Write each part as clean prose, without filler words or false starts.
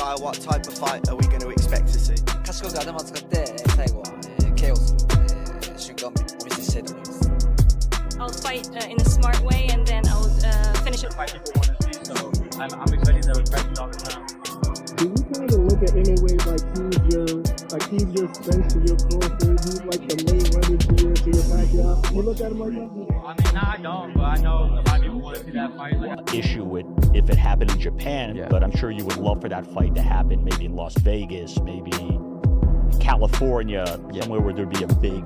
style, what type of fight are we going to expect to see? 賢く頭を使って最後は KO する瞬間をお見せしたいと思います。I'll fight in a smart way and then I'll finish it. Fight people want to see, so I'm expecting to practice all the time. Do you kind of look at Inoue like he's your Spence to your Crawford? He's like the Mayweather to your Pacquiao. You look at him like that? I mean, nah, I don't, but I know a lot of people want to see that fight. Like, issue with if it happened in Japan, but I'm sure you would love for that fight to happen maybe in Las Vegas, maybe California, somewhere where there'd be a big,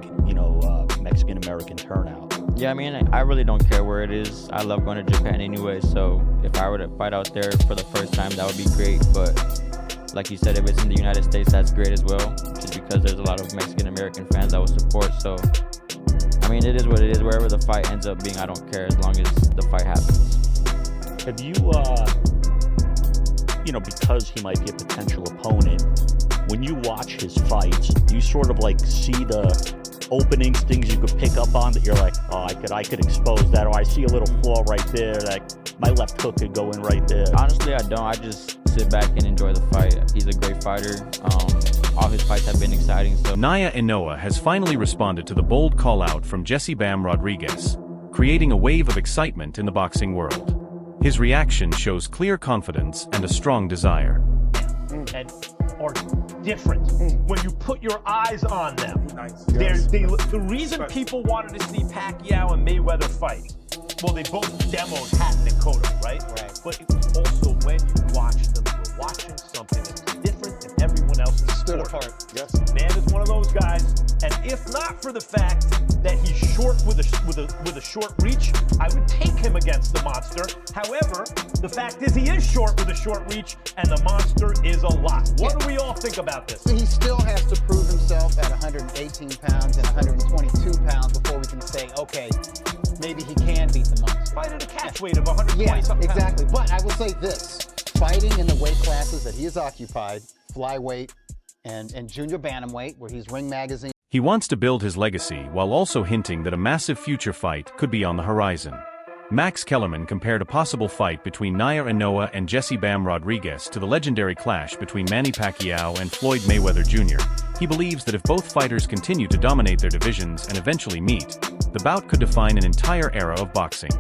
Mexican-American turnout. Yeah, I mean, I really don't care where it is. I love going to Japan anyway, so if I were to fight out there for the first time, that would be great. But like you said, if it's in the United States, that's great as well, just because there's a lot of Mexican-American fans I would support. So, I mean, it is what it is. Wherever the fight ends up being, I don't care as long as the fight happens. Have you, because he might be a potential opponent, when you watch his fights, you sort of like see the openings, things you could pick up on that you're like, oh, I could expose that, or I see a little flaw right there, like my left hook could go in right there. Honestly, I don't. I just sit back and enjoy the fight. He's a great fighter. All his fights have been exciting. So Naoya Inoue has finally responded to the bold call-out from Jesse "Bam" Rodriguez, creating a wave of excitement in the boxing world. His reaction shows clear confidence and a strong desire. And are different when you put your eyes on them. The reason people wanted to see Pacquiao and Mayweather fight, well, they both demoed Hatton and Cotto, right? But it was also when you watch them, you're watching something that's different than everyone else in the sport. Yes. Man is one of those guys, and if not for the fact that he's short with a short reach, I would take him against the monster. However, the fact is he is short with a short reach, and the monster is a lot. What do we all think about this? He still has to prove himself at 118 pounds and 122 pounds before we can say, okay, maybe he can beat the monster. Fight at a catch weight of 120 something pounds. Exactly. But I will say this, fighting in the weight classes that he has occupied, flyweight and junior bantamweight, where he's Ring Magazine. He wants to build his legacy while also hinting that a massive future fight could be on the horizon. Max Kellerman compared a possible fight between Naoya Inoue and Jesse "Bam" Rodriguez to the legendary clash between Manny Pacquiao and Floyd Mayweather Jr. He believes that if both fighters continue to dominate their divisions and eventually meet, the bout could define an entire era of boxing.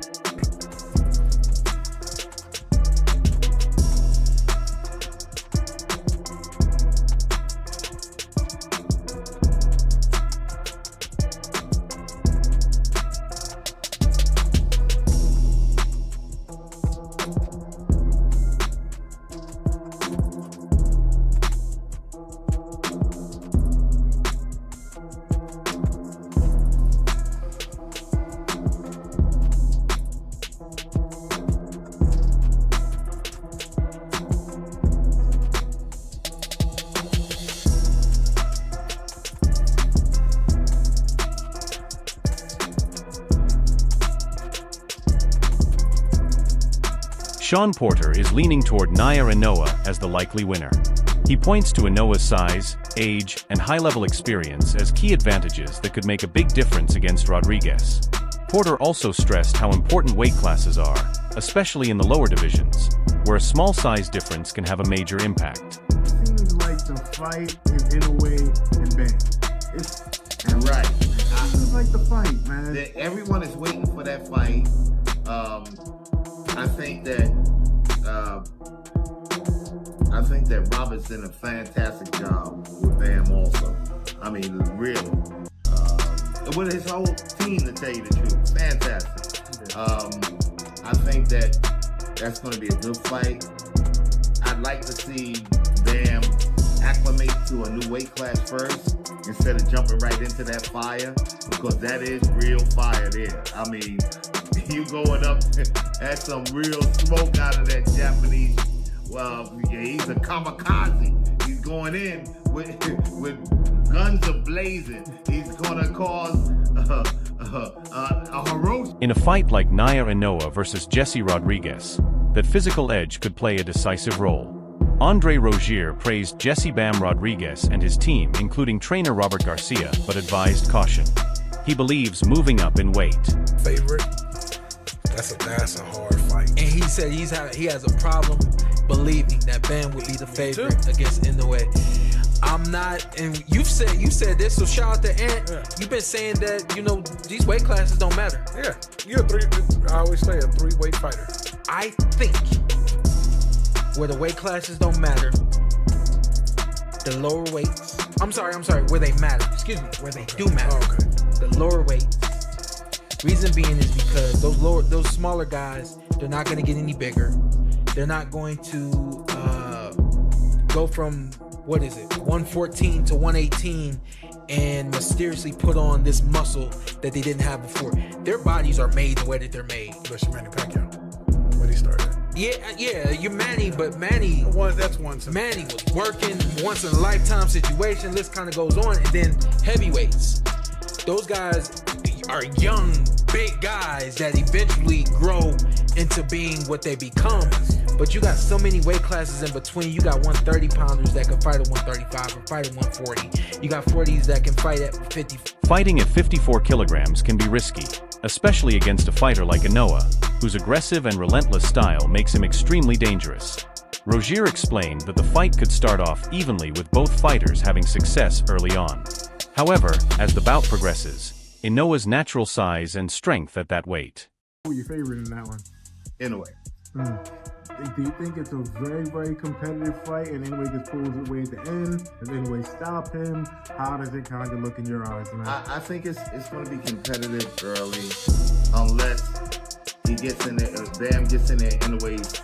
Sean Porter is leaning toward Naoya Inoue as the likely winner. He points to Inoue's size, age, and high-level experience as key advantages that could make a big difference against Rodriguez. Porter also stressed how important weight classes are, especially in the lower divisions, where a small size difference can have a major impact. It seems like the fight is Inoue and Bam. Right. It seems like the fight, man. Everyone is waiting for that fight. I think that Robert's done a fantastic job with Bam also. I mean, really. With his whole team, to tell you the truth. Fantastic. I think that's going to be a good fight. I'd like to see Bam acclimate to a new weight class first instead of jumping right into that fire, because that is real fire there. I mean, you going up, that's some real smoke out of that Japanese. Well, yeah, he's a kamikaze. He's going in with guns ablazing. He's going to cause a Hiroshima. In a fight like Naoya Inoue versus Jesse Rodriguez, that physical edge could play a decisive role. Andre Rozier praised Jesse "Bam" Rodriguez and his team, including trainer Robert Garcia, but advised caution. He believes moving up in weight. Favorite? That's a hard fight. And he said he has a problem believing that Bam would be the favorite against Inoue. I'm not, and you said this, so shout out to Ant. Yeah. You've been saying that, you know, these weight classes don't matter. Yeah, you're I always say a 3-weight fighter. I think where the weight classes don't matter, the lower weights, I'm sorry, where they matter, excuse me, where they do matter, the lower weights. Reason being is because those smaller guys, they're not going to get any bigger. They're not going to go from, 114 to 118 and mysteriously put on this muscle that they didn't have before. Their bodies are made the way that they're made. Unless you're Manny Pacquiao, when he started. Yeah, you're Manny, but Manny... That's once. Manny was working, once in a lifetime situation, list kind of goes on, and then heavyweights. Those guys are young, big guys that eventually grow into being what they become. But you got so many weight classes in between. You got 130-pounders that can fight at 135 or fight at 140. You got 40s that can fight at 50. Fighting at 54 kilograms can be risky, especially against a fighter like Inoue, whose aggressive and relentless style makes him extremely dangerous. Rogier explained that the fight could start off evenly with both fighters having success early on. However, as the bout progresses, Inoue's natural size and strength at that weight. Who are your favorite in that one? Inoue. Do you think it's a very, very competitive fight and Inoue just pulls it away at the end? Does Inoue stop him? How does it kind of look in your eyes? I think it's going to be competitive early, unless he gets in there, Bam gets in there, Inoue's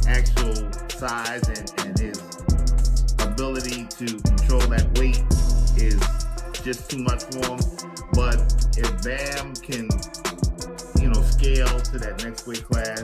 actual size and his ability to control that weight is just too much for him. But if Bam can, scale to that next weight class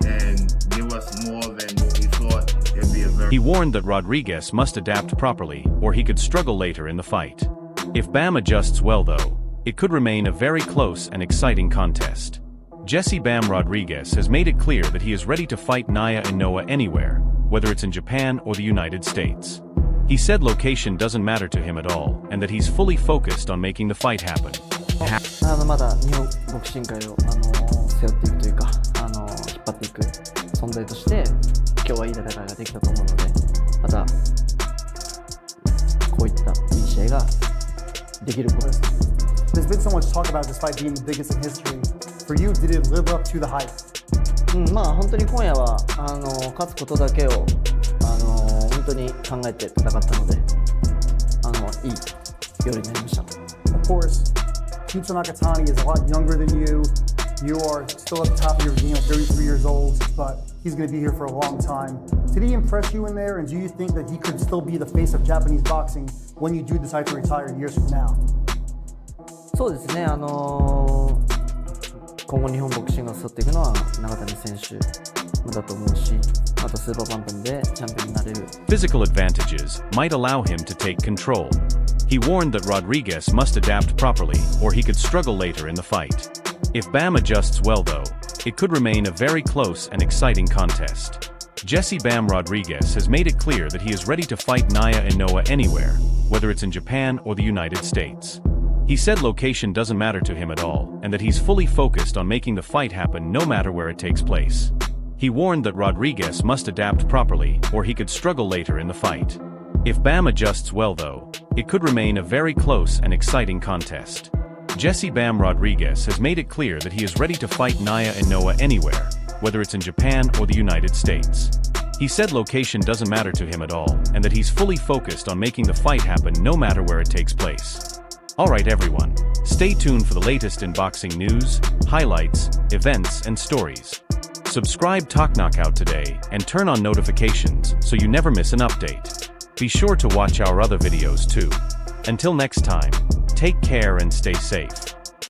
and give us more than what we thought, it'd be a very... He warned that Rodriguez must adapt properly, or he could struggle later in the fight. If Bam adjusts well though, it could remain a very close and exciting contest. Jesse Bam Rodriguez has made it clear that he is ready to fight Naoya Inoue anywhere, whether it's in Japan or the United States. He said location doesn't matter to him at all, and that he's fully focused on making the fight happen. まだ日本ボクシング界を背負っていくというか引っ張っていく存在として今日はいい戦いができたと思うのでまたこういったいい試合ができることです。There's been so much talk about this fight being the biggest in history. For you, did it live up to the hype? まあ本当に今夜は勝つことだけを本当に考えて戦ったのでいい夜になりました。Of course. Kito Nakatani is a lot younger than you. You are still at the top of your game, 33 years old, but he's going to be here for a long time. Did he impress you in there, and do you think that he could still be the face of Japanese boxing when you do decide to retire years from now? そうですね、今後日本ボクシングを背負っていくのは永谷選手だと思うし、またスーパーバンタムでチャンピオンになれる。Physical advantages might allow him to take control. He warned that Rodriguez must adapt properly, or he could struggle later in the fight. If Bam adjusts well though, it could remain a very close and exciting contest. Jesse Bam Rodriguez has made it clear that he is ready to fight Naoya Inoue anywhere, whether it's in Japan or the United States. He said location doesn't matter to him at all, and that he's fully focused on making the fight happen no matter where it takes place. He warned that Rodriguez must adapt properly, or he could struggle later in the fight. If Bam adjusts well though, it could remain a very close and exciting contest. Jesse Bam Rodriguez has made it clear that he is ready to fight Naoya Inoue anywhere, whether it's in Japan or the United States. He said location doesn't matter to him at all, and that he's fully focused on making the fight happen no matter where it takes place. Alright everyone, stay tuned for the latest in boxing news, highlights, events and stories. Subscribe Talk Knockout today and turn on notifications so you never miss an update. Be sure to watch our other videos too. Until next time, take care and stay safe.